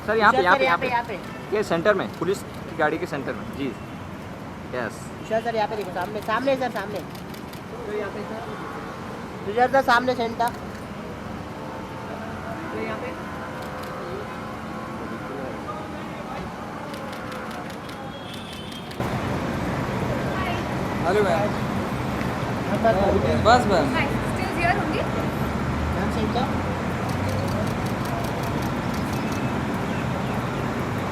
Sir यहाँ पे Tushar sir, यहाँ पे ये सेंटर में, पुलिस की गाड़ी के सेंटर में जी। यस तुषार सर यहाँ पे देखो, सामने सामने सर, सामने तुषार सर, सामने सेंटर। हेलो मैम, बस बस Still here only? Ma'am centre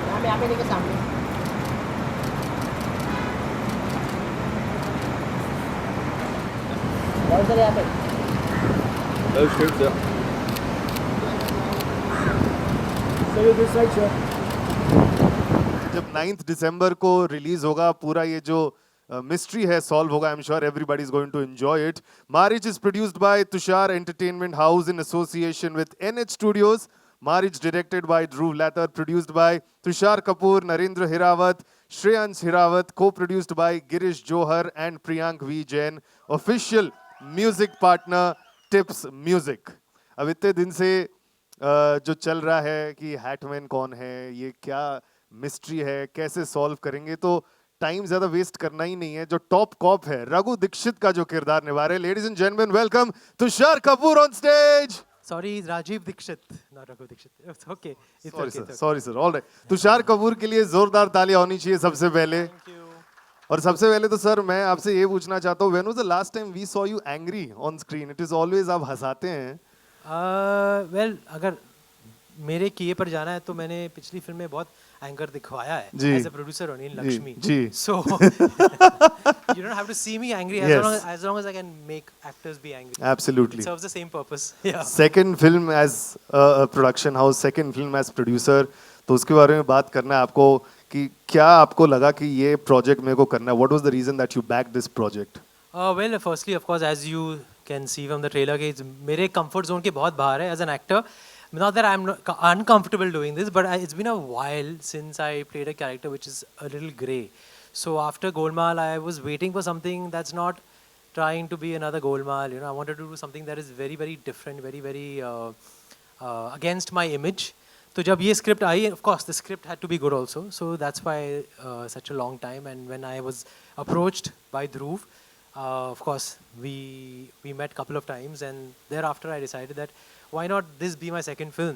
ma'am यहाँ पे देखो, सामने। और सर यहाँ पे जब 9 दिसंबर को रिलीज होगा पूरा ये जो मिस्ट्री है सॉल्व होगा। I am sure everybody is going to enjoy it. Maarrich is produced by Tusshar Entertainment House in association with NH Studios. Maarrich directed by Dhruv Lathar, produced by Tushar Kapoor, Narendra Hirawat, Shreyansh Hirawat, co-produced by Girish Johar and Priyank V. Jain. Official music partner Tips Music. अब इतने दिन से जो चल रहा है कि हैटमैन कौन है, ये क्या मिस्ट्री है, कैसे सॉल्व करेंगे, तो टाइम ज्यादा वेस्ट करना ही नहीं है। जो टॉप कॉप है रघु दीक्षित का जो किरदार निभा रहे, ladies and gentleman welcome Tushar Kapoor on stage. Sorry, Rajiv Dikshit, not Raghu Dikshit. It's okay. It's sorry okay. Sir, It's okay. Sorry sir, all right. Tushar Kapoor के लिए जोरदार तालियां होनी चाहिए सबसे पहले। Thank you. और सबसे पहले तो सर मैं आपसे ये पूछना चाहता हूँ, when was the last time we saw you angry on screen? It is always आप हंसाते हैं। Well, अगर मेरे किए पर जाना है तो मैंने पिछली फिल्म में बहुत एंकर दिखवाया है जी। As a producer on in Lakshmi. Ji. So you don't have to see me angry Yes. as long as I can make actors be angry. Absolutely. It serves the same purpose. Yeah. Second film as production house, second film as producer, तो उसके बारे में बात करना है आपको कि क्या आपको लगा कि ये प्रोजेक्ट मेरे को करना है? What was the reason that you back this project? Well, firstly, of course, as you can see from the trailer, कि मेरे comfort zone के बहुत बाहर है as an actor. Not that I'm not uncomfortable doing this, but it's been a while since I played a character which is a little grey. So after Golmaal, I was waiting for something that's not trying to be another Golmaal. You know, I wanted to do something that is very, very different, very, very against my image. So जब ये script I, of course, the script had to be good also. So that's why such a long time. And when I was approached by Dhruv, of course, we met couple of times, and thereafter I decided that why not this be my second film?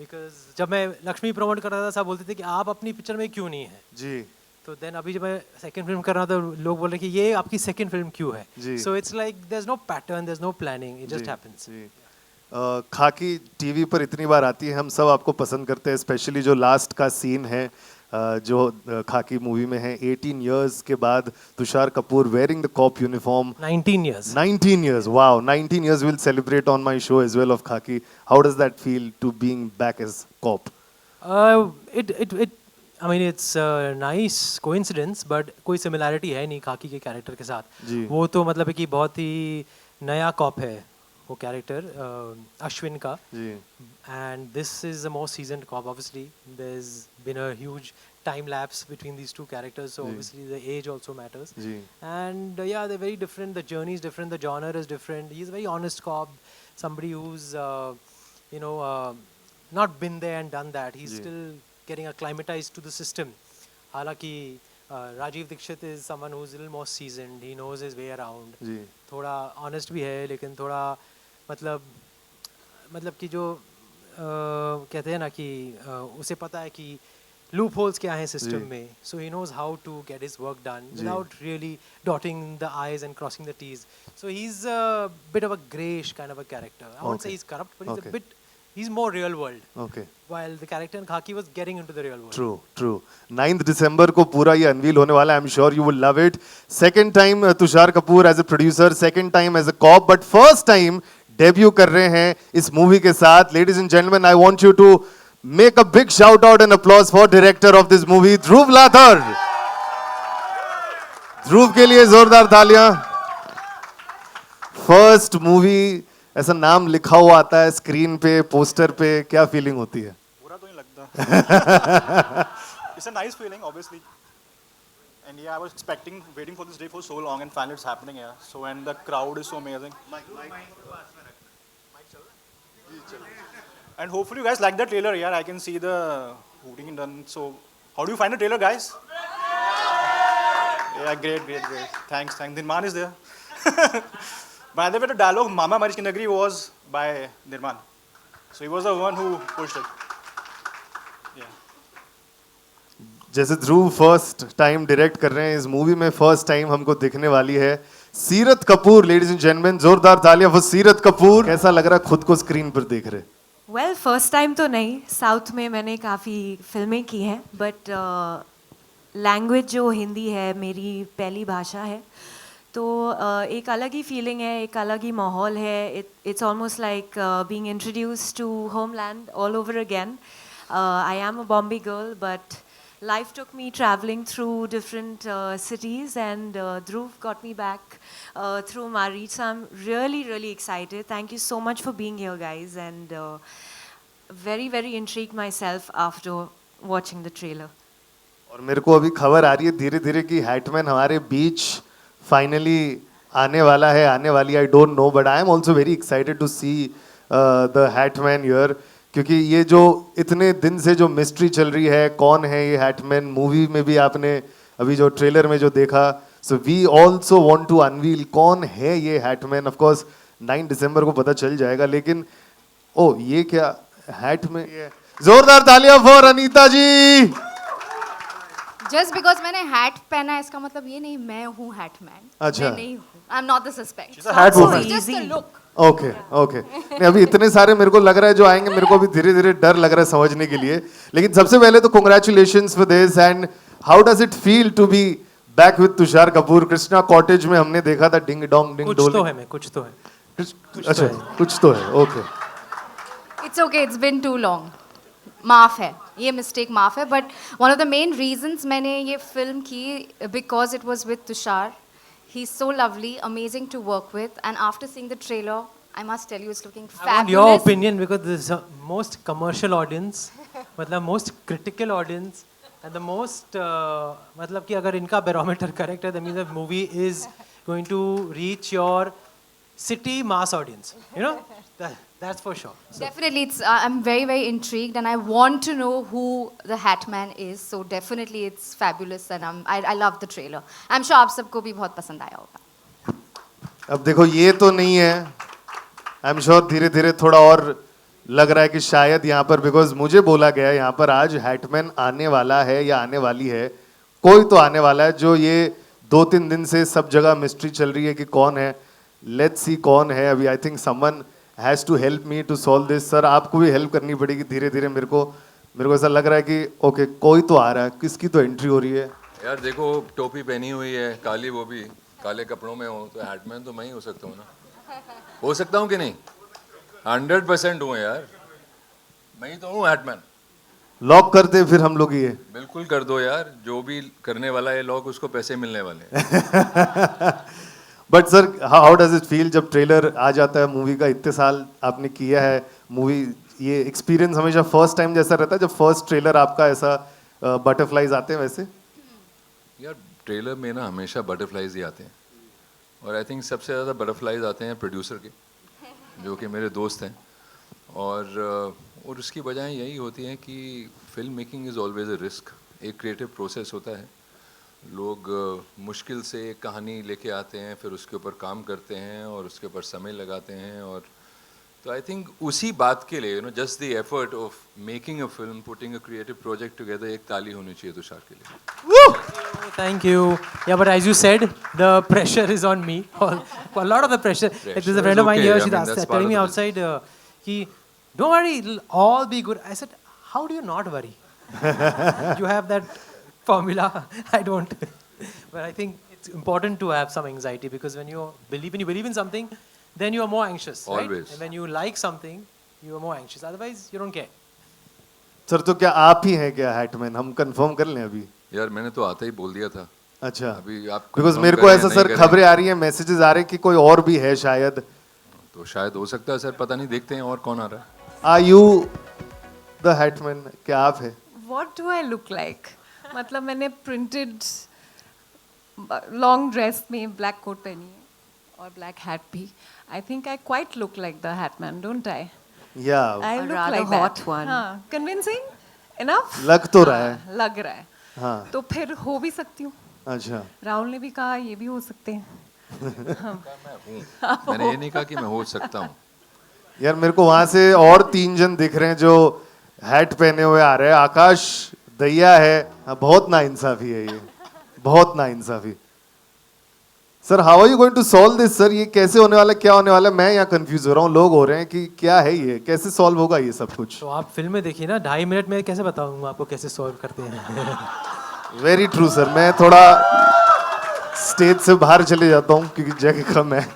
Because जब मैं Lakshmi promote कर रहा था, सब बोलते थे कि आप अपनी पिक्चर में क्यों नहीं है। जी। तो देन अभी जब मैं सेकंड फिल्म कर रहा था, तो लोग बोल रहे कि ये आपकी सेकंड फिल्म क्यों है। जी। So it's like there's no pattern, there's no planning, it just ji, happens. जी। खाकी टीवी पर इतनी बार आती है, हम सब आपको पसंद करते हैं, स्पेशली जो लास्ट का सीन है जो खाकी मूवी में है। 18 इयर्स के बाद Tushar Kapoor wearing the cop uniform. 19 years. 19 years, wow, 19 years we'll celebrate on my show as well of Khaki. How does that feel to being back as cop? I mean, it's a nice coincidence, but कोई similarity है नहीं खाकी के character के साथ। जी। वो तो मतलब है कि बहुत ही नया कॉप है वो कैरेक्टर, अश्विन का। जी। And this is a more seasoned cop. Obviously, there's been a huge time lapse between these two characters, so obviously the age also matters. Ji. And yeah, they're very different. The journey is different. The genre is different. He's a very honest cop, somebody who's not been there and done that. He's ji. still getting acclimatized to the system. हालांकि Rajiv Dikshit is someone who's a little more seasoned. He knows his way around. जी। थोड़ा honest भी है, लेकिन थोड़ा मतलब कि जो कहते हैं ना कि उसे पता है कि लूप होल्स क्या है सिस्टम में, so he knows how to get his work done without really dotting the i's and crossing the t's. So he is a bit of a greyish kind of a character. I won't say he is corrupt, but he is a bit, he's more real world. Okay. While the character in Khaki was getting into the real world. True, true. 9th December को पूरा ये unveil होने वाला है. I'm sure you will love it. Second time Tushar Kapoor as a producer, second time as a cop, but first time debut कर रहे हैं इस मूवी के साथ. Ladies and gentlemen, I want you to make a big shout out and applause for director of this movie, Dhruv Lathar. ध्रुव के लिए जोरदार तालियां. First movie, ऐसा नाम लिखा हुआ आता है स्क्रीन पे, पोस्टर पे, क्या फीलिंग होती है? बुरा तो नहीं लगता. It's a nice feeling, obviously. And yeah, I was expecting, waiting for this day for so long, and finally it's happening. Yeah. So and the crowd is so amazing. And hopefully you guys like the trailer. Yeah, I can see the hooting and done. So, how do you find the trailer, guys? Yeah, great. Thanks. Nirman is there. By the way, the dialogue "Mama Maarrich ki Nagri" was by Nirman. So he was the one who pushed it. Yeah. जैसे ध्रुव first time direct कर रहे हैं इस movie में, first time हमको दिखने वाली है सीरत कपूर. लेडीज एंड जेंटलमैन, जोरदार तालियां फॉर सीरत कपूर. कैसा लग रहा है खुद को स्क्रीन पर देख रहे? वेल फर्स्ट टाइम तो नहीं, साउथ में मैंने काफ़ी फिल्में की हैं, बट लैंग्वेज जो हिंदी है मेरी पहली भाषा है, तो एक अलग ही फीलिंग है, एक अलग ही माहौल है. It's almost like being introduced to homeland all over again. I am a Bombay girl, but life took me traveling through different cities, and Dhruv got me back through Maarrich. So I'm really excited. Thank you so much for being here, guys, and very intrigued myself after watching the trailer. और मेरे को अभी खबर आ रही है धीरे धीरे कि हैटमैन हमारे बीच फाइनली आने वाला है, आने वाली. I don't know, but I am also very excited to see the Hatman here, क्योंकि ये जो इतने दिन से जो मिस्ट्री चल रही है, कौन है ये हैटमैन, मूवी में भी आपने अभी जो ट्रेलर में जो देखा, so we also want to unveil कौन है ये हैटमैन. ऑफ कोर्स 9 दिसंबर को पता चल जाएगा, लेकिन ओ ये क्या हैटमैन है. जोरदार तालियां for Anita ji. Just because मैंने हैट पहना है इसका मतलब ये नहीं मैं हूँ हैटमैन. अच्छा. मैं नहीं हूँ. आई am not the suspect. She's a hat woman. Just the look. Okay नहीं, अभी इतने सारे मेरे को लग रहा है जो आएंगे, मेरे को अभी धीरे धीरे डर लग रहा है समझने के लिए. लेकिन सबसे पहले तो congratulations for this. And how does it feel to be back with Tushar Kapoor? Krishna Cottage में हमने देखा था डिंग डोंग डिंग डोल. कुछ तो है. अच्छा कुछ तो है. Okay it's okay. It's been too long. माफ है ये मिस्टेक, माफ है. But one of the main reasons मैंने ये फिल्म की because it was with Tushar. He's so lovely, amazing to work with, and after seeing the trailer, I must tell you, it's looking fabulous. I want your opinion because this is the most commercial audience, मतलब most critical audience, and the most मतलब कि अगर इनका barometer correct है, that means the movie is going to reach your city mass audience. You know, that's for sure. So. Definitely, it's. I'm very intrigued, and I want to know who the Hatman is. So definitely, it's fabulous, and I love the trailer. I'm sure आप सबको भी बहुत पसंद आया होगा. अब देखो ये तो नहीं है, आई एम श्योर धीरे धीरे थोड़ा और लग रहा है कि शायद यहाँ पर, बिकॉज मुझे बोला गया यहाँ पर आज हैटमैन आने वाला है या आने वाली है, कोई तो आने वाला है जो ये 2-3 दिन से सब जगह मिस्ट्री चल रही है कि कौन है. लेट्स सी कौन है. अभी I think someone has to help me to solve this. Sir आपको भी हेल्प करनी पड़ेगी धीरे धीरे. मेरे को ऐसा लग रहा है कि ओके कोई तो आ रहा है, किसकी तो एंट्री हो रही है. यार देखो टोपी पहनी हुई है काली, वो भी काले कपड़ों में हो, तो हैटमैन तो मैं ही हो सकता हूँ ना. हो सकता हूँ कि नहीं? 100% हूँ यार, मैं ही तो हूँ हैटमैन. लॉक करते फिर हम लोग ये. बिल्कुल कर दो यार, जो भी करने वाला है लॉक उसको पैसे मिलने वाले हैं. But sir how does it feel जब ट्रेलर आ जाता है मूवी का? इतने साल आपने किया है मूवी, ये एक्सपीरियंस हमेशा फर्स्ट टाइम जैसा रहता है जब फर्स्ट ट्रेलर आपका ऐसा बटरफ्लाइज आते हैं वैसे? यार ट्रेलर में ना हमेशा बटरफ्लाइज ही आते हैं, और आई थिंक सबसे ज़्यादा बटरफ्लाइज आते हैं प्रोड्यूसर के, जो कि मेरे दोस्त हैं. और उसकी वजह यही होती है कि film making is always a risk. एक क्रिएटिव प्रोसेस होता है, लोग मुश्किल से एक कहानी लेके आते हैं, फिर उसके ऊपर काम करते हैं और उसके ऊपर समय लगाते हैं. और तो आई थिंक उसी बात के लिए just the effort of making a film, putting a creative project together, एक ताली होनी चाहिए तुषार के लिए. Thank you. Yeah, but as you said, the pressure is on me. A lot of the pressure. Like there's a friend of mine here. She's telling me outside, don't worry, it'll all be good. I said, how do you not worry? You have that formula. I don't. But I think it's important to have some anxiety, because when you believe in something, then you are more anxious. Always. Right? And when you like something, you are more anxious. Otherwise, you don't care. Sir तो क्या आप ही हैं क्या हैटमैन? हम confirm कर लें अभी. यार मैंने तो आते ही बोल दिया था. अच्छा. अभी आप बिकॉज मेरे को ऐसा सर खबरें आ रही हैं, मैसेजेस आ रहे हैं कि कोई और भी है शायद. तो शायद हो सकता है सर, पता नहीं, देखते हैं और कौन आ रहा है. Are you the Hatman? क्या आप है? What do I look like? मतलब मैंने प्रिंटेड लॉन्ग ड्रेस में ब्लैक कोट पहनी है और ब्लैक हैट भी. I think I quite look like the Hatman, don't I? Yeah, I A look rather like hot that. one. हाँ, convincing enough? लग तो रहा है. हाँ, लग रहा है. हाँ. तो फिर हो भी सकती हूँ. अच्छा. राहुल ने भी कहा ये भी हो सकते हैं. मैंने ये नहीं कहा कि मैं हो सकता हूँ. यार मेरे को वहां से और 3 जन दिख रहे हैं जो हैट पहने हुए आ रहे हैं. आकाश दैया है. हाँ, बहुत नाइंसाफी है ये. बहुत नाइंसाफी. Sir how are you going to solve this sir? ये कैसे होने वाला है, क्या होने वाला है? मैं यहाँ कंफ्यूज हो रहा हूँ, लोग हो रहे हैं कि क्या है ये, कैसे सॉल्व होगा ये सब कुछ? तो आप फिल्म में देखिए ना, 2.5 मिनट में कैसे बताऊंगा आपको कैसे सॉल्व करते हैं. Very true sir. मैं थोड़ा स्टेज से बाहर चले जाता हूँ क्योंकि जगह कम है.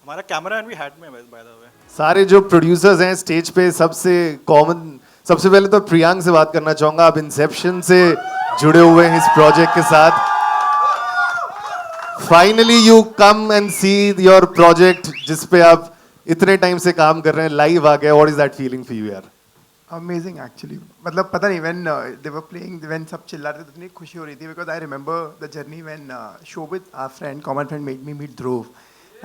हमारा कैमरा भी हैट में है बाय द वे. सारे जो प्रोड्यूसर्स हैं स्टेज पे, सबसे कॉमन, सबसे पहले तो प्रियांक से बात करना चाहूंगा. आप इंसेप्शन से जुड़े हुए हैं इस प्रोजेक्ट के साथ. Finally you come and see your project जिस पे आप इतने टाइम से काम कर रहे हैं, लाइव आ गया. What is that feeling for you यार? Amazing actually. मतलब पता नहीं when they were playing, when सब चिल्ला रहे थे तो इतनी खुशी हो रही थी. Because I remember the journey when Shobhit our friend, common friend, made me meet Dhruv.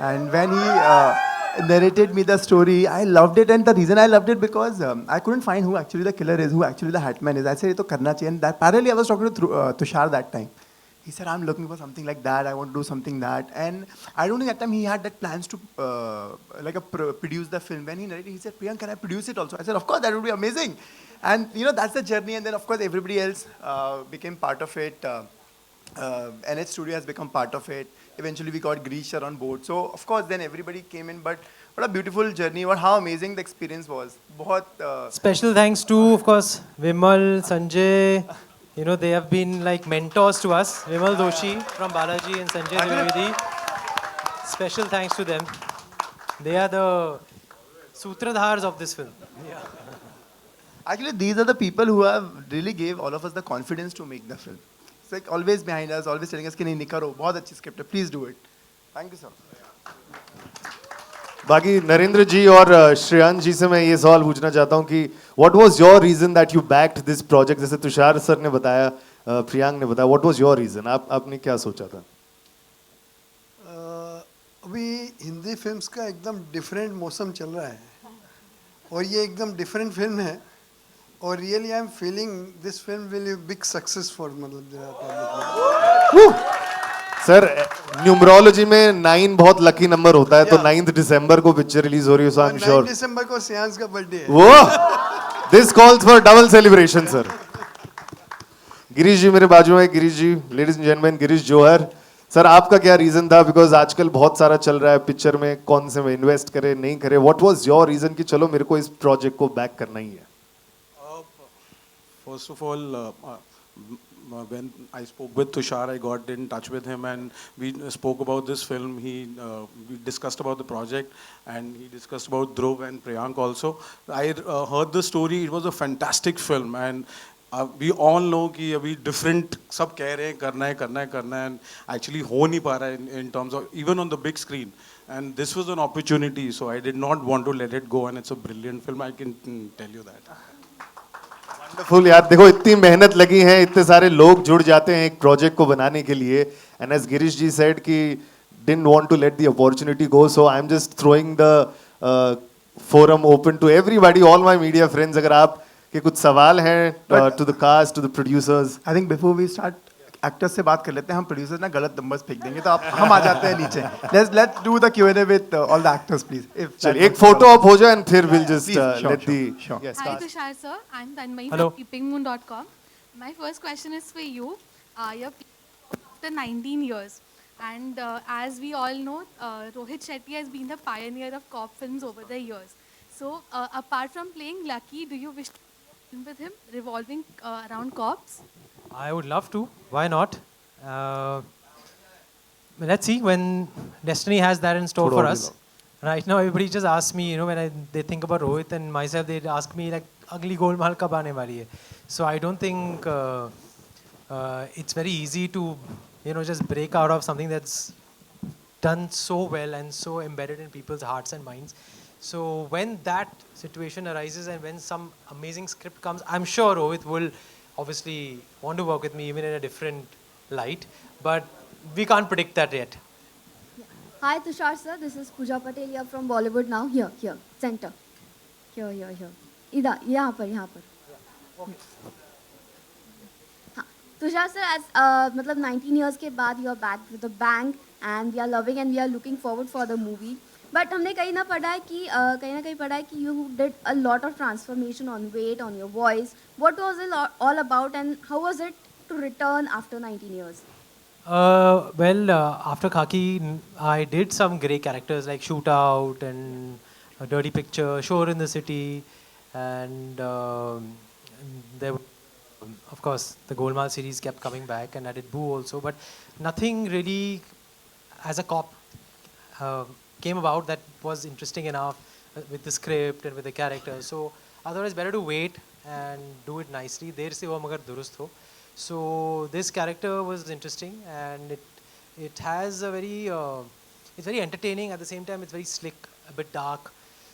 And when he narrated me the story, I loved it. And the reason I loved it because I couldn't find who actually the killer is, who actually the Hatman is. I said, "ये तो करना चाहिए." And that parallelly, I was talking to Tusshar that time. He said, "I'm looking for something like that. I want to do something that." And I don't think that time he had that plans to produce the film. When he narrated, he said, "Priyank, can I produce it also?" I said, "Of course, that would be amazing." And you know, that's the journey. And then of course, everybody else became part of it. NH Studio has become part of it. Eventually, we got Grisha on board. So, of course, then everybody came in. But what a beautiful journey. How amazing the experience was. बहुत Special thanks to, of course, Vimal, Sanjay. You know, they have been like mentors to us. Vimal Doshi from Balaji and Sanjay Dwivedi. Special thanks to them. They are the sutradhars of this film. Actually, these are the people who have really gave all of us the confidence to make the film. It's like always behind us, always telling us कि नहीं करो, बहुत अच्छी script है, please do it. Thank you sir. बाकी नरेंद्र जी और श्रेयांश जी से मैं ये सवाल पूछना चाहता हूँ कि what was your reason that you backed this project? जैसे तुषार सर ने बताया, प्रियांक ने बताया, व्हाट वाज योर रीजन? आपने क्या सोचा था? अभी हिंदी फिल्म्स का एकदम डिफरेंट मौसम चल रहा है और ये एकदम डिफरेंट फिल्म है और really I am feeling this film will be big success for मतलब सर न्यूमरोलॉजी में 9 बहुत लकी नंबर होता है. तो 9 दिसंबर को पिक्चर रिलीज हो रही है. सो आई एम श्योर 9 दिसंबर को सियांस का बर्थडे है. वो this calls for double celebration sir. Girish ji मेरे बाजू में. Girish ji, ladies and gentleman, Girish Johar sir, आपका क्या रीजन था? बिकॉज आजकल बहुत सारा चल रहा है पिक्चर में, कौन से में इन्वेस्ट करे नहीं करे. व्हाट वाज योर रीजन कि चलो मेरे को इस प्रोजेक्ट को बैक करना ही है? First of all, when I spoke with Tushar, I got in touch with him and we spoke about this film. We discussed about the project and he discussed about Dhruv and Priyank also. I heard the story. It was a fantastic film and we all know कि अभी different सब कह रहे हैं करना है and actually हो नहीं पा रहा है in terms of even on the big screen. And this was an opportunity, so I did not want to let it go. And it's a brilliant film. I can tell you that. Wonderful यार. देखो इतनी मेहनत लगी है, इतने सारे लोग जुड़ जाते हैं एक प्रोजेक्ट को बनाने के लिए. And as Girish ji said कि didn't want to let the opportunity go, so I'm just throwing the forum open to everybody, all my media friends. अगर आप के कुछ सवाल हैं to the cast, to the producers. I think before we start, actors से बात कर लेते हैं. हम प्रोड्यूसर्स ना गलत नंबर्स फेंक देंगे तो आप हम आ जाते हैं नीचे. Let's do the Q&A with all the actors please. चलिए एक फोटो आप हो जाए and फिर we'll just let the yes, Hi Tushar sir, I'm Tanmay Hello. from keepingmoon.com. My first question is for you. You're after 19 years and as we all know, Rohit Shetty has been the pioneer of cop films over the years. So apart from playing Lucky, do you wish to film with him revolving around cops? I would love to. Why not? Let's see when destiny has that in store for us. Right now, everybody just asks me, you know, when they think about Rohit and myself, they ask me like, "Agli golmaal kab aane wali hai?" So I don't think it's very easy to, you know, just break out of something that's done so well and so embedded in people's hearts and minds. So when that situation arises and when some amazing script comes, I'm sure Rohit will obviously want to work with me even in a different light, but we can't predict that yet. Hi Tushar sir, this is Pooja Patel here from Bollywood now. Here, center. Here. इधर, यहाँ पर. हाँ, Tushar sir, as मतलब 19 years के बाद you are back with a bang and we are loving and we are looking forward for the movie. But हमने कहीं ना कहीं पढ़ा है कि you did a lot of transformation on weight, on your voice. What was it all about and how was it to return after 19 years? After Khaki, I did some great characters like Shootout and Dirty Picture, Shore in the City, and there, of course, the Golmaal series kept coming back, and I did Boo also, but nothing really, as a cop, came about that was interesting enough with the script and with the characters. So I thought it's better to wait and do it nicely. Der se ho magar durust ho. So this character was interesting, and it has a very it's very entertaining. At the same time, it's very slick, a bit dark.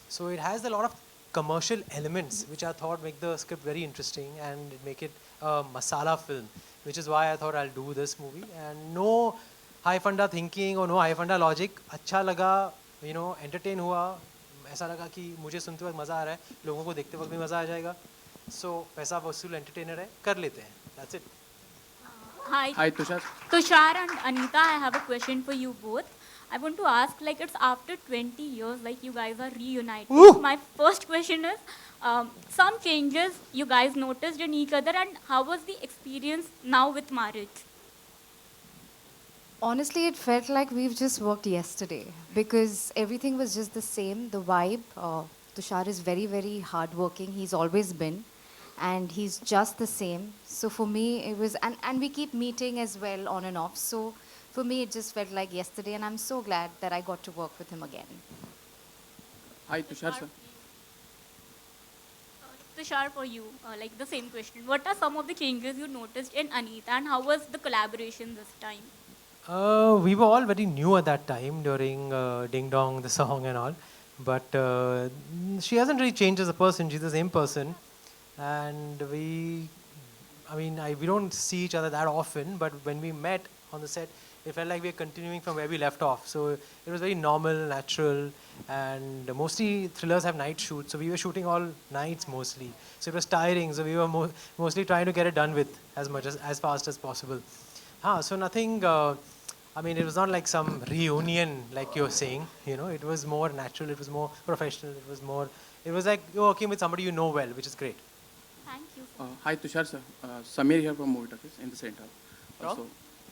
So it has a lot of commercial elements, which I thought make the script very interesting and make it a masala film, which is why I thought I'll do this movie. And no high funda thinking or no high funda logic. अच्छा लगा, entertain हुआ. ऐसा लगा कि मुझे सुनते वक्त मज़ा आ रहा है, लोगों को देखते वक्त भी मज़ा आ जाएगा. So पैसा वसूल entertainer है, कर लेते हैं. That's it. Hi, Tushar. Tushar and Anita, I have a question for you both. I want to ask, like, it's after 20 years, like, you guys are reunited. Woo! My first question is, some changes you guys noticed in each other, and how was the experience now with Maarrich? Honestly, it felt like we've just worked yesterday because everything was just the same. The vibe, Tushar is very, very hardworking. He's always been. And he's just the same. So for me, it was, and we keep meeting as well on and off. So for me, it just felt like yesterday, and I'm so glad that I got to work with him again. Hi, Tushar sir. Tushar, for you, like the same question. What are some of the changes you noticed in Anita, and how was the collaboration this time? We were all very new at that time during Ding Dong, the song and all. But she hasn't really changed as a person. She's the same person. And we don't see each other that often, but when we met on the set, it felt like we were continuing from where we left off. So it was very normal, natural, and mostly thrillers have night shoots, so we were shooting all nights mostly. So it was tiring, so we were mostly trying to get it done with as fast as possible. So nothing, it was not like some reunion like you're saying, it was more natural, it was more professional, it was like you're working with somebody you know well, which is great. Thank you. Hi Tushar sir, Samir here from Movie Talkies in the center. So,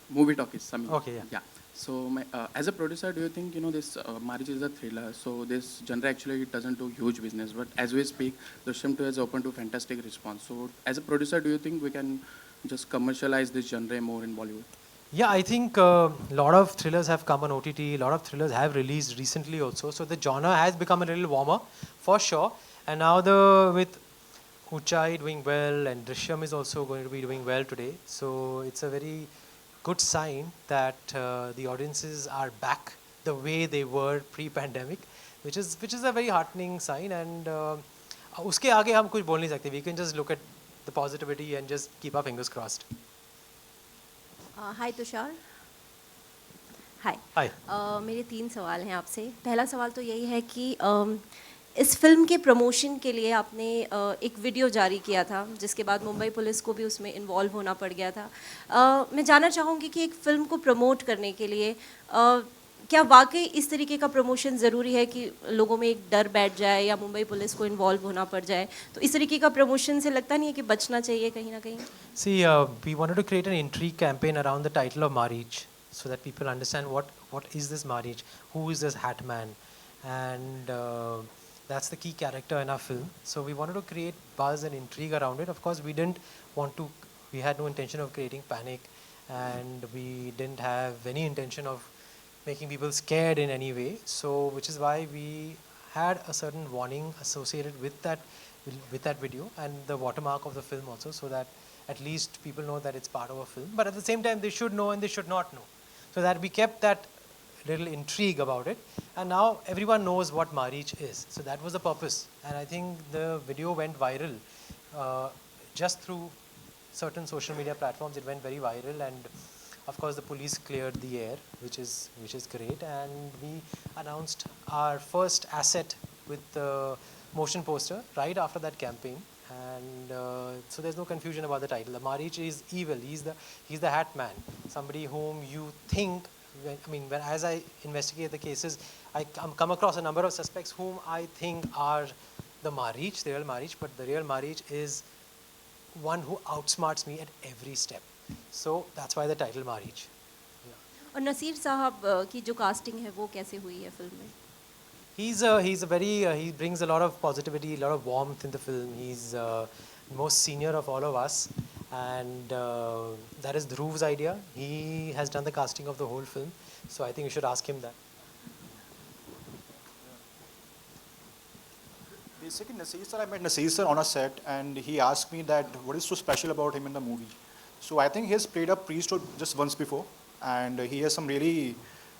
Movie Talkies, Samir. Okay, yeah. So as a producer, do you think this Maarrich is a thriller? So this genre actually doesn't do huge business, but as we speak, Drishyam 2 has opened to fantastic response. So as a producer, do you think we can just commercialize this genre more in Bollywood? Yeah, I think a lot of thrillers have come on OTT. A lot of thrillers have released recently also. So the genre has become a little warmer, for sure. And now with Uchai doing well, and Drishyam is also going to be doing well today. So it's a very good sign that the audiences are back the way they were pre-pandemic, which is a very heartening sign. And uske aage hum kuch bol nahi sakte. We can just look at the positivity and just keep our fingers crossed. हाय तुषार. हाय. मेरे 3 सवाल हैं आपसे. पहला सवाल तो यही है कि इस फिल्म के प्रमोशन के लिए आपने एक वीडियो जारी किया था, जिसके बाद मुंबई पुलिस को भी उसमें इन्वॉल्व होना पड़ गया था. मैं जानना चाहूँगी कि एक फ़िल्म को प्रमोट करने के लिए क्या वाकई इस तरीके का प्रमोशन ज़रूरी है कि लोगों में एक डर बैठ जाए या मुंबई पुलिस को इन्वॉल्व होना पड़ जाए? तो इस तरीके का प्रमोशन से लगता नहीं है कि बचना चाहिए कहीं ना कहीं? See, we wanted to create an intrigue campaign around the title of Maarrich, so that people understand what is this Maarrich, who is this Hat Man, and that's the key character in our film. So we wanted to create buzz and intrigue around it. Of course, we had no intention of creating panic, and we didn't have any intention of making people scared in any way. So, which is why we had a certain warning associated with that video and the watermark of the film also, so that at least people know that it's part of a film. But at the same time, they should know and they should not know. So that we kept that little intrigue about it, and now everyone knows what Maarrich is. So that was the purpose, and I think the video went viral just through certain social media platforms. It went very viral, and of course, the police cleared the air, which is great, and we announced our first asset with the motion poster right after that campaign. And so there's no confusion about the title. The Maarrich is evil. He's the Hat Man, somebody whom you think. When as I investigate the cases, I come across a number of suspects whom I think are the Maarrich, the real Maarrich, but the real Maarrich is one who outsmarts me at every step. So that's why the title Maarrich. और नसीर साहब की जो casting है वो कैसे हुई है film में? He's a very he brings a lot of positivity, a lot of warmth in the film. He's the most senior of all of us, and that is Dhruv's idea. He has done the casting of the whole film, so I think you should ask him that. Basically, Naseer sir, I met Naseer sir on a set, and he asked me that what is so special about him in the movie. So I think he has played a priesthood just once before, and he has some really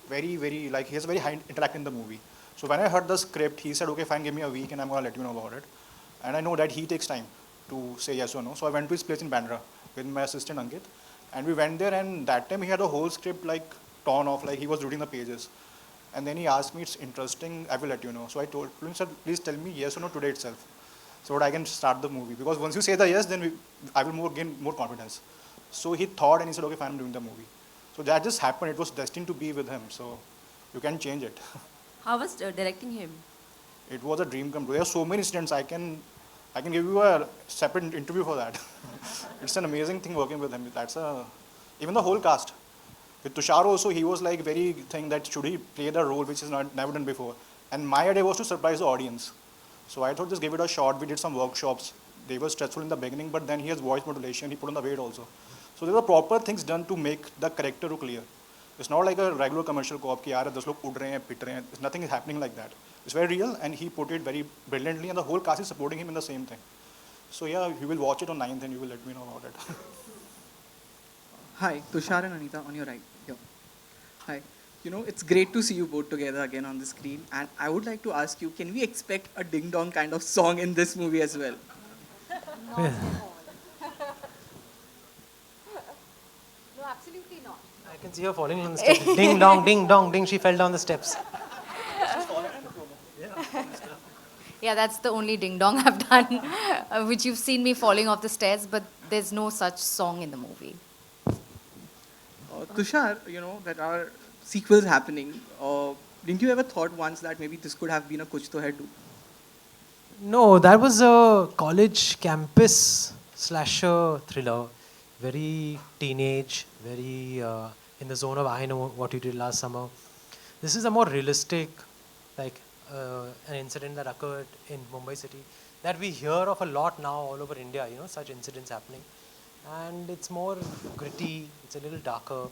very like he has a very high intellect in the movie. So when I heard the script, he said, okay, fine, give me a week and I'm going to let you know about it. And I know that he takes time to say yes or no. So I went to his place in Bandra with my assistant Ankit. And we went there, and that time he had the whole script like torn off, like he was reading the pages. And then he asked me, it's interesting, I will let you know. So I told him, sir, please tell me yes or no today itself, so that I can start the movie. Because once you say the yes, then I will gain more confidence. So he thought and he said, okay, fine, I'm doing the movie. So that just happened. It was destined to be with him. So you can't change it. How was directing him? It was a dream come true. There are so many incidents. I can give you a separate interview for that. It's an amazing thing working with him. Even the whole cast. With Tusshar also, he was like very thing that should he play the role which is never done before. And my idea was to surprise the audience. So I thought just give it a shot. We did some workshops. They were stressful in the beginning, but then he has voice modulation. He put on the weight also. So there were proper things done to make the character look clear. It's not like a regular commercial cop ki yaar 10 log ud rahe hain, pit rahe hain. Nothing is happening like that. It's very real, and he put it very brilliantly, and the whole cast is supporting him in the same thing. So yeah, you will watch it on 9th and you will let me know about it. Hi, Tusshar and Anita on your right. Here. Hi. You know, it's great to see you both together again on the screen, and I would like to ask you, can we expect a ding dong kind of song in this movie as well? No, absolutely not. I can see her falling on the steps. Ding dong, ding. She fell down the steps. Yeah, that's the only ding dong I've done, which you've seen me falling off the stairs, but there's no such song in the movie. Tusshar, you know, there are sequels happening. Didn't you ever thought once that maybe this could have been a Kuch To Hai 2? No, that was a college campus slasher thriller. Very teenage, very in the zone of I know what you did last summer. This is a more realistic, like an incident that occurred in Mumbai city that we hear of a lot now all over India, you know, such incidents happening. And it's more gritty, it's a little darker.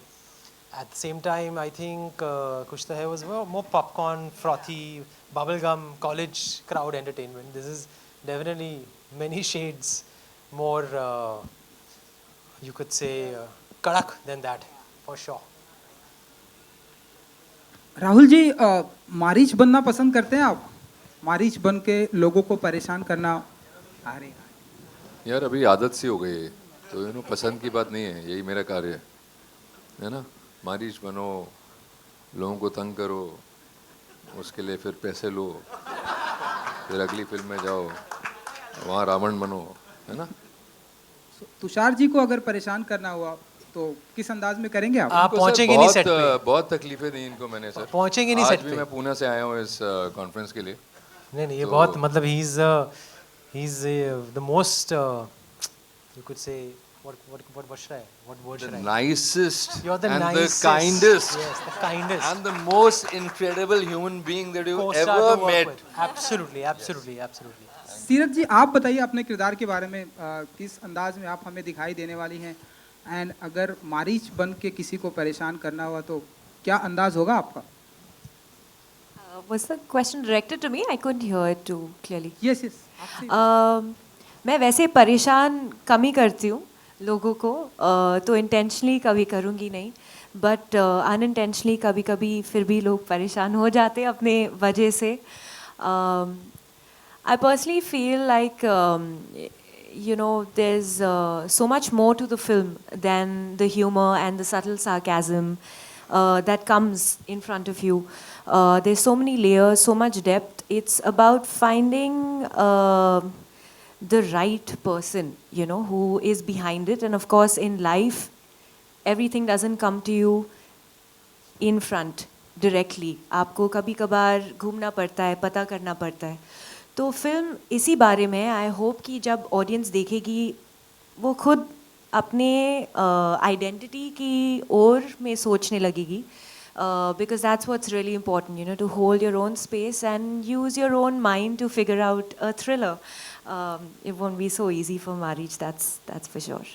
At the same time, I think Kuch To Hai was more popcorn, frothy, bubblegum, college crowd entertainment. This is definitely many shades more, you could say, kadak than that, for sure. Rahul ji, Marich बनना पसंद करते हैं आप? मारीच बन के लोगों को परेशान करना? अरे यार अभी आदत सी हो गई है, तो यू नो पसंद की बात नहीं है, यही मेरा कार्य है ना? मारीच बनो, लोगों को तंग करो, उसके लिए फिर पैसे लो, फिर अगली फिल्म में जाओ, वहाँ रावण बनो, है ना? तुषार जी को अगर परेशान करना हुआ तो किस अंदाज में करेंगे आप? आप पहुंचेंगे नहीं सेट पे। बहुत तकलीफें दी इनको मैंने सर। पहुंचेंगे नहीं सेट पे। आज भी मैं पुणे से आया हूँ इस कॉन्फ्रेंस के लिए। नहीं ये बहुत मतलब he's the most you could say what should I what word should I? The nicest You're the and nicest. the kindest. Yes, the kindest. And the most incredible human being that you've Co-star ever to work met. with. Absolutely. सीरत जी, आप बताइए अपने किरदार के बारे में, किस अंदाज में आप हमें दिखाई देने वाली हैं, एंड अगर मारीच बन के किसी को परेशान करना हुआ तो क्या अंदाज होगा आपका? Was the question directed to me? I couldn't hear it too clearly. Yes. मैं वैसे परेशान कम ही करती हूँ लोगों को, तो इंटेंशनली कभी करूँगी नहीं, बट अनइंटेंशनली कभी कभी फिर भी लोग परेशान हो जाते हैं अपने वजह से. I personally feel like you know, there's so much more to the film than the humor and the subtle sarcasm that comes in front of you. There's so many layers, so much depth. It's about finding the right person, you know, who is behind it. And of course, in life, everything doesn't come to you in front directly. आपको कभी कभार घूमना पड़ता है, पता करना पड़ता है. तो फिल्म इसी बारे में. आई होप कि जब ऑडियंस देखेगी वो खुद अपने आइडेंटिटी की ओर में सोचने लगेगी. Because that's what's really important, you know, to hold your own space and use your own mind to figure out a thriller. It won't be so easy for Maarrich, that's for sure.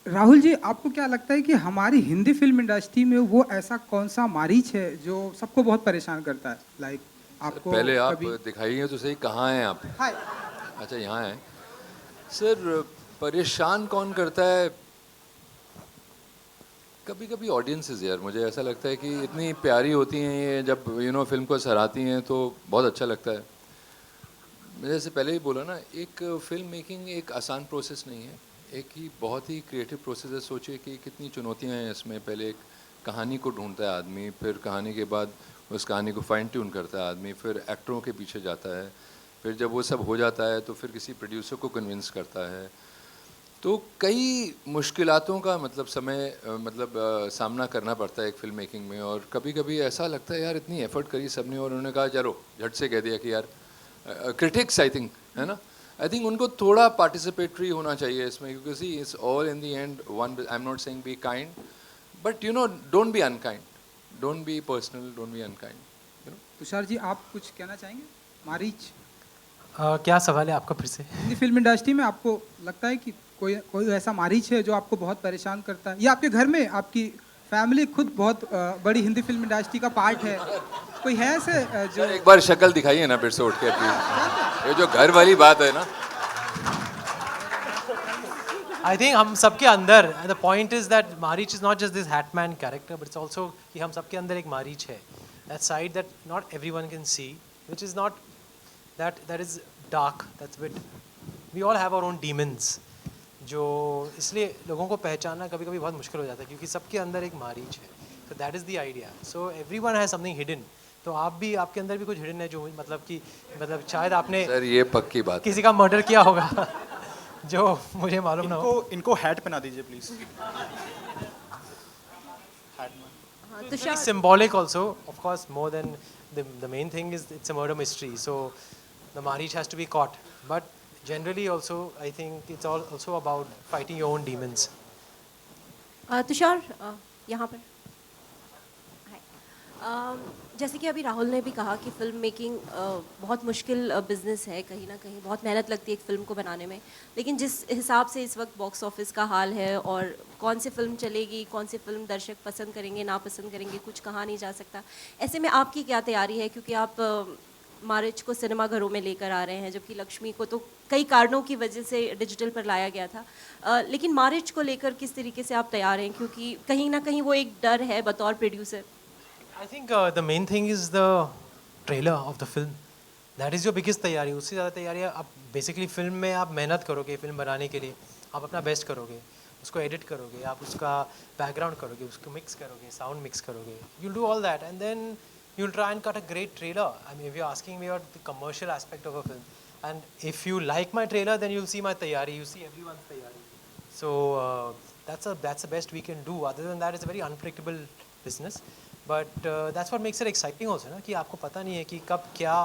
Rahul ji, आपको क्या लगता है कि हमारी Hindi film industry में वो ऐसा कौन सा मारीच है जो सबको बहुत परेशान करता है? लाइक आपको पहले आप कभी... दिखाइए तो सही, कहाँ हैं आप? हाय. अच्छा, यहाँ हैं सर. परेशान कौन करता है? कभी कभी ऑडियंसेस यार, मुझे ऐसा लगता है कि इतनी प्यारी होती हैं ये, जब यू नो फिल्म को सराहती हैं तो बहुत अच्छा लगता है. मैंने जैसे पहले ही बोला ना, एक फिल्म मेकिंग एक आसान प्रोसेस नहीं है, एक ही बहुत ही क्रिएटिव प्रोसेस है. सोचिए कि कितनी चुनौतियां हैं इसमें. पहले एक कहानी को ढूंढता है आदमी, फिर कहानी के बाद उस कहानी को फाइन ट्यून करता है आदमी, फिर एक्टरों के पीछे जाता है, फिर जब वो सब हो जाता है तो फिर किसी प्रोड्यूसर को कन्विंस करता है. तो कई मुश्किलातों का सामना करना पड़ता है एक फिल्म मेकिंग में. और कभी कभी ऐसा लगता है यार इतनी एफर्ट करी सबने और उन्होंने कहा चलो झट से कह दिया कि यार क्रिटिक्स आई थिंक है ना, आई थिंक उनको थोड़ा पार्टिसिपेटरी होना चाहिए इसमें, क्योंकि see it's all in the end one. I am not saying be kind, but you know don't be unkind, don't be personal, don't be unkind. Tushar ji, आप कुछ कहना चाहेंगे? मारीच क्या सवाल है आपका फिर से? हिंदी फिल्म इंडस्ट्री में आपको लगता है कि कोई ऐसा मारीच है जो आपको बहुत परेशान करता है, या आपके घर में आपकी फैमिली खुद बहुत बड़ी हिंदी फिल्म इंडस्ट्री का पार्ट है, कोई है ऐसे जो... एक बार शक्ल दिखाइए ना फिर से उठ के प्लीज. ये जो घर वाली बात है ना, आई थिंक हम सबके अंदर, the point is that Marich is not just this Hatman character, but it's also कि हम सबके अंदर एक मारीच है. That side that not everyone can see, which is not that is dark, that's bit, we all have our own demons, जो इसलिए लोगों को पहचानना कभी कभी बहुत मुश्किल हो जाता है क्योंकि सबके अंदर एक मारीच है. so that is the idea, so everyone has something hidden. तो आप भी, आपके अंदर भी कुछ हिडन है जो मतलब शायद आपने सर ये पक्की बात किसी का मर्डर किया होगा जो मुझे मालूम ना हो. इनको हैट पहना दीजिए please. It's symbolic also, of course, more than the main thing is it's a murder mystery, so the Maarrich has to be caught, but generally also I think it's also about fighting your own demons. Tushar, यहाँ पर जैसे कि अभी राहुल ने भी कहा कि film making बहुत मुश्किल बिजनेस है, कहीं ना कहीं बहुत मेहनत लगती है एक फिल्म को बनाने में. लेकिन जिस हिसाब से इस वक्त बॉक्स ऑफिस का हाल है और कौन सी फिल्म चलेगी, कौन सी फिल्म दर्शक पसंद करेंगे ना पसंद करेंगे, कुछ कहा नहीं जा सकता. ऐसे में आपकी क्या तैयारी है, क्योंकि आप मारिच को सिनेमाघरों में लेकर आ रहे हैं, जबकि लक्ष्मी को तो कई कारणों की वजह से डिजिटल पर लाया गया था. लेकिन मारिच को लेकर किस तरीके से आप तैयार हैं, क्योंकि कहीं ना कहीं वो एक डर है बतौर producer. I think the main thing is the trailer of the film. That is your biggest तैयारी. उससे ज़्यादा तैयारी है आप बेसिकली फिल्म में आप मेहनत करोगे, फिल्म बनाने के लिए आप अपना बेस्ट करोगे, उसको एडिट करोगे, आप उसका बैकग्राउंड करोगे, उसको मिक्स करोगे, साउंड मिक्स करोगे. You'll do all that and then you'll try and cut a great trailer. I mean, if you're asking me about the commercial aspect of a film, and if you like my trailer, then you'll see my तैयारी. You see everyone's तैयारी. So that's the best we can do. Other than that, it's a very unpredictable business. But that's what makes it exciting also, ना, कि आपको पता नहीं है कि कब क्या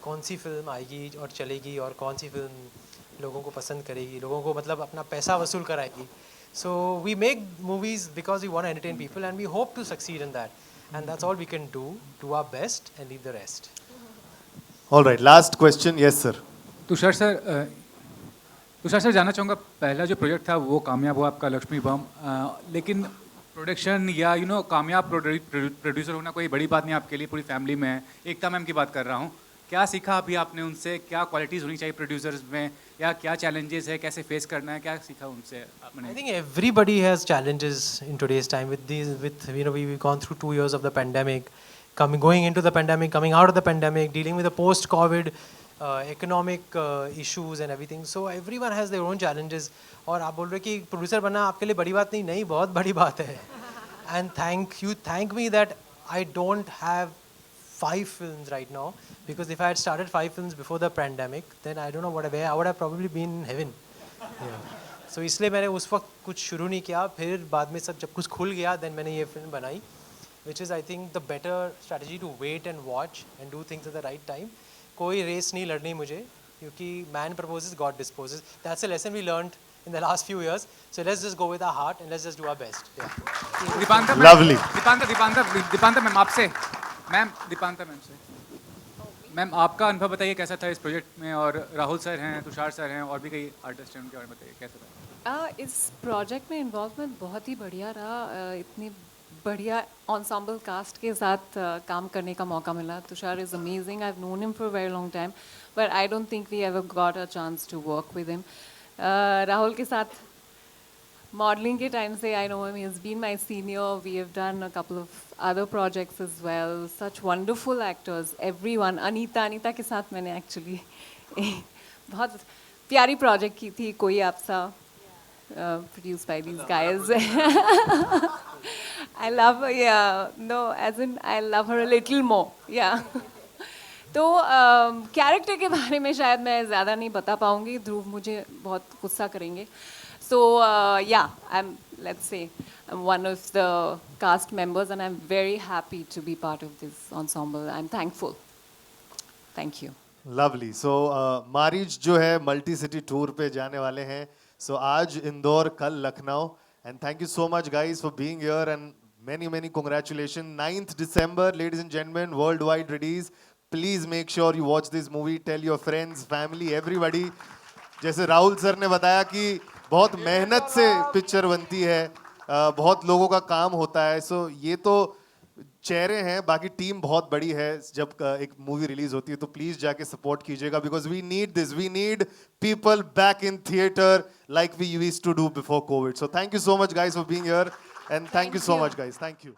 कौन सी फिल्म आएगी और चलेगी और कौन सी फिल्म लोगों को पसंद करेगी, लोगों को मतलब अपना पैसा वसूल कराएगी. So we make movies because we want to entertain people and we hope to succeed in that. And that's all we can do our best and leave the rest. All right, last question. Yes, sir. Tushar sir जानना चाहूँगा, पहला जो project था वो कामयाब हुआ आपका लक्ष्मी बम, लेकिन प्रोडक्शन या कामयाब प्रोड्यूसर होना कोई बड़ी बात नहीं आपके लिए, पूरी फैमिली में है. एकता मैम की बात कर रहा हूँ, क्या सीखा अभी आपने उनसे, क्या क्वालिटीज़ होनी चाहिए प्रोड्यूसर्स में, या क्या चैलेंजेस है, कैसे फेस करना है, क्या सीखा उनसे आपने? I think everybody has challenges in today's time with we've gone through 2 years of the pandemic, going into the pandemic, coming out of the pandemic, dealing with the post-COVID economic issues and everything. So everyone has their own challenges. और आप बोल रहे कि producer बनना आपके लिए बड़ी बात नहीं, बहुत बड़ी बात है. And thank me that I don't have 5 films right now, because if I had started 5 films before the pandemic, then I don't know where I would have probably been in heaven. So इसलिए मैंने उस वक्त कुछ शुरू नहीं किया, फिर बाद में सब जब कुछ खुल गया, then मैंने ये फिल्म बनाई, which is I think the better strategy to wait and watch and do things at the right time. कोई रेस नहीं लड़नी मुझे, क्योंकि man proposes, God disposes. That's a lesson we learned in the last few years. So let's just go with our heart and let's just do our best. Yeah. Lovely. Deepanta ma'am आपसे, Deepanta ma'am से, ma'am आपका अनुभव बताइए कैसा था इस project में, और राहुल सर हैं, तुषार सर हैं, और भी कई आर्टिस्ट हैं, उनके बारे में बताइए कैसा था. इस प्रोजेक्ट में इन्वॉल्वमेंट बहुत ही बढ़िया रहा. इतनी बढ़िया ensemble कास्ट के साथ काम करने का मौका मिला. Tushar is amazing. I have known him for very long time, but I don't think we ever got a chance to work with him. Rahul के साथ मॉडलिंग के टाइम से I know him. He has been my senior. We have done a couple of other projects as well. Such wonderful actors, everyone. Anita के साथ मैंने actually बहुत प्यारी project की थी, कोई आपसा, produced by these guys. I love her, yeah. No, as in I love her a little more, yeah. तो character के बारे में शायद मैं ज़्यादा नहीं बता पाऊँगी. ध्रुव मुझे बहुत गुस्सा करेंगे. So yeah, let's say I'm one of the cast members, and I'm very happy to be part of this ensemble. I'm thankful. Thank you. Lovely. So Maarrich जो है मल्टी सिटी टूर पे जाने वाले हैं. So आज इंदौर, कल Lucknow. And thank you so much guys for being here, and many congratulations. 9th December, ladies and gentlemen, worldwide release. Please make sure you watch this movie. Tell your friends, family, everybody. जैसे Rahul sir ने बताया कि बहुत मेहनत से picture बनती है, बहुत लोगों का काम होता है. सो ये तो चेहरे हैं, बाकी टीम बहुत बड़ी है. जब एक मूवी रिलीज होती है तो प्लीज जाके सपोर्ट कीजिएगा, because we need this. We need people back in theatre like we used to do before Covid. So thank you so much guys for being here, and thank you so much guys. Thank you.